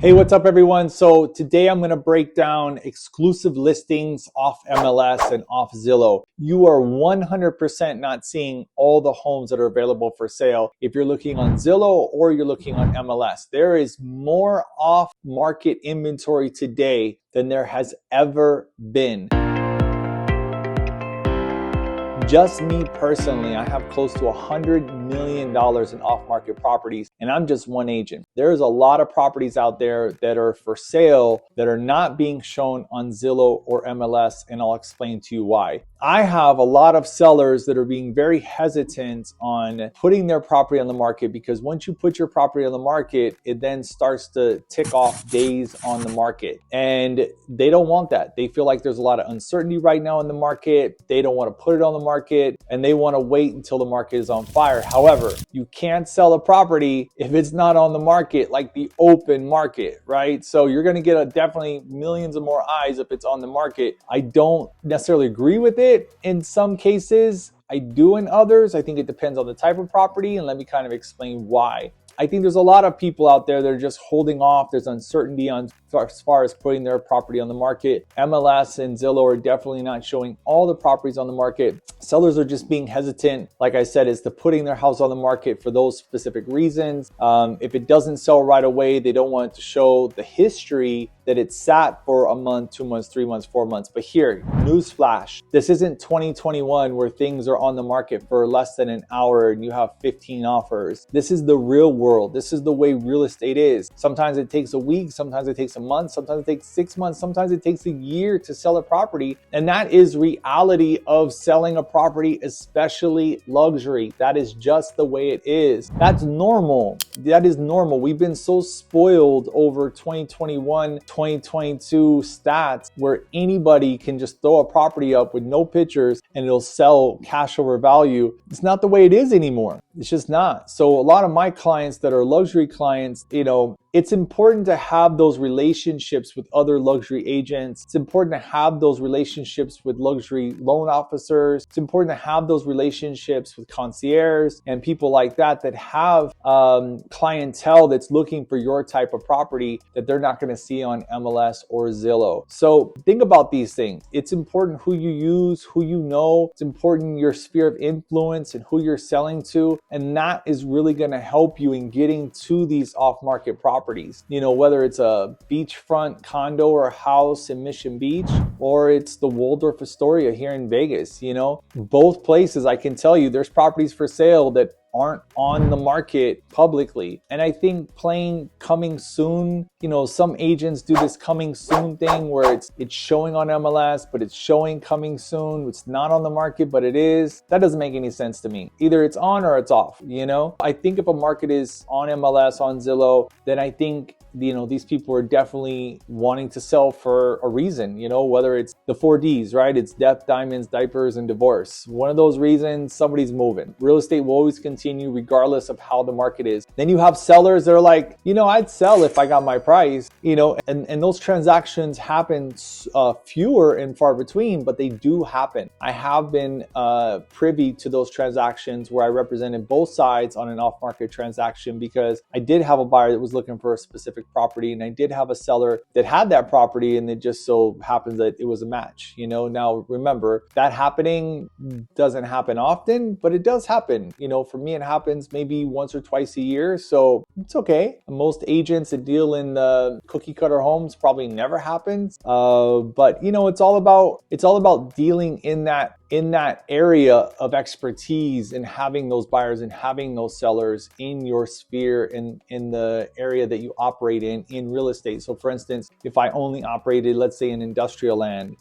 Hey, what's up everyone? So today I'm going to break down exclusive listings off MLS and off Zillow. You are 100% not seeing all the homes that are available for sale if you're looking on Zillow or you're looking on MLS. There is more off market inventory today than there has ever been. Just me personally, I have close to $100 million in off-market properties, and I'm just one agent. There's a lot of properties out there that are for sale that are not being shown on Zillow or MLS, and I'll explain to you why. I have a lot of sellers that are being very hesitant on putting their property on the market because once you put your property on the market, it then starts to tick off days on the market. And they don't want that. They feel like there's a lot of uncertainty right now in the market. They don't want to put it on the market and they want to wait until the market is on fire. However, you can't sell a property if it's not on the market, like the open market, right? So you're going to get definitely millions of more eyes if it's on the market. I don't necessarily agree with it. In some cases, I do in others. I think it depends on the type of property, and let me kind of explain why. I think there's a lot of people out there that are just holding off. There's uncertainty on as far as putting their property on the market. MLS and Zillow are definitely not showing all the properties on the market. Sellers are just being hesitant, like I said, as to putting their house on the market for those specific reasons. If it doesn't sell right away, they don't want it to show the history that it sat for a month, 2 months, 3 months, 4 months. But here, newsflash, this isn't 2021 where things are on the market for less than an hour and you have 15 offers. This is the real world. This is the way real estate is. Sometimes it takes a week, sometimes it takes a month, sometimes it takes 6 months, sometimes it takes a year to sell a property. And that is reality of selling a property, especially luxury. That is just the way it is. That's normal. That is normal. We've been so spoiled over 2021, 2022 stats where anybody can just throw a property up with no pictures and it'll sell cash over value. It's not the way it is anymore. It's just not. So a lot of my clients that are luxury clients, it's important to have those relationships with other luxury agents. It's important to have those relationships with luxury loan officers. It's important to have those relationships with concierge and people like that have clientele that's looking for your type of property that they're not going to see on MLS or Zillow. So think about these things. It's important who you use, who you know. It's important your sphere of influence and who you're selling to. And that is really going to help you in getting to these off-market properties. Whether it's a beachfront condo or a house in Mission Beach, or it's the Waldorf Astoria here in Vegas. Both places, I can tell you there's properties for sale that aren't on the market publicly. And I think playing coming soon, some agents do this coming soon thing where it's showing on MLS, but it's showing coming soon. It's not on the market, but it is. That doesn't make any sense to me. Either it's on or it's off, I think if a market is on MLS, on Zillow, then I think these people are definitely wanting to sell for a reason, whether it's the 4Ds, right? It's death, diamonds, diapers, and divorce. One of those reasons, somebody's moving. Real estate will always continue regardless of how the market is. Then you have sellers that are like, I'd sell if I got my price, and those transactions happen fewer and far between, but they do happen. I have been privy to those transactions where I represented both sides on an off-market transaction because I did have a buyer that was looking for a specific property and I did have a seller that had that property, and it just so happens that it was a match. Now remember, that happening doesn't happen often, but it does happen. For me, it happens maybe once or twice a year, so it's okay. Most agents that deal in the cookie cutter homes probably never happens, but it's all about dealing in that area of expertise and having those buyers and having those sellers in your sphere in the area that you operate in real estate. So for instance, if I only operated, let's say, in industrial land,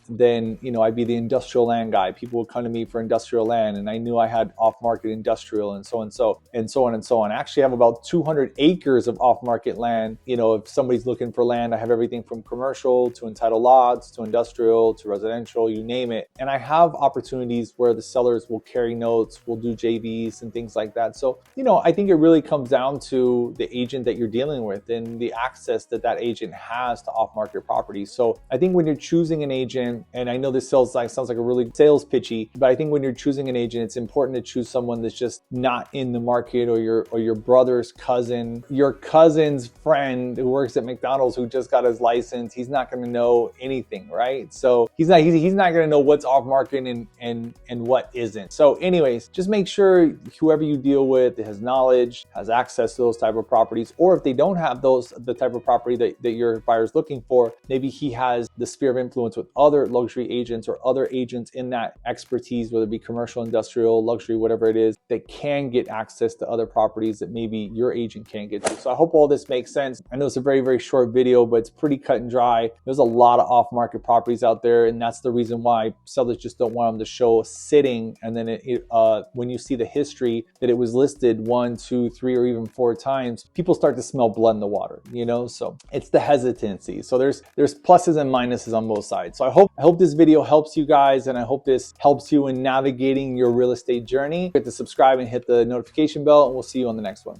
then I'd be the industrial land guy. People would come to me for industrial land, and I knew I had off-market industrial and so on and so on. I actually have about 200 acres of off-market land. If somebody's looking for land, I have everything from commercial to entitled lots to industrial to residential, you name it. And I have opportunities where the sellers will carry notes, will do JVs and things like that. So, I think it really comes down to the agent that you're dealing dealing with and the access that that agent has to off-market properties. So I think when you're choosing an agent, and I know this sounds like a really sales pitchy, but I think when you're choosing an agent, it's important to choose someone that's just not in the market, or your brother's cousin, your cousin's friend who works at McDonald's who just got his license. He's not going to know anything, right? So he's not going to know what's off market and what isn't. So anyways, just make sure whoever you deal with has knowledge, has access to those type of properties, or if they don't have the type of property that your buyer's looking for, maybe he has the sphere of influence with other luxury agents or other agents in that expertise, whether it be commercial, industrial, luxury, whatever it is, that can get access to other properties that maybe your agent can't get to. So I hope all this makes sense. I know it's a very, very short video, but it's pretty cut and dry. There's a lot of off-market properties out there, and that's the reason why sellers just don't want them to show sitting, and then when you see the history that it was listed 1, 2, 3, or even 4 times, people start to smell blood in the water, you know? So it's the hesitancy. So there's pluses and minuses on both sides. So I hope this video helps you guys, and I hope this helps you in navigating your real estate journey. Hit the subscribe and hit the notification bell, and we'll see you on the next one.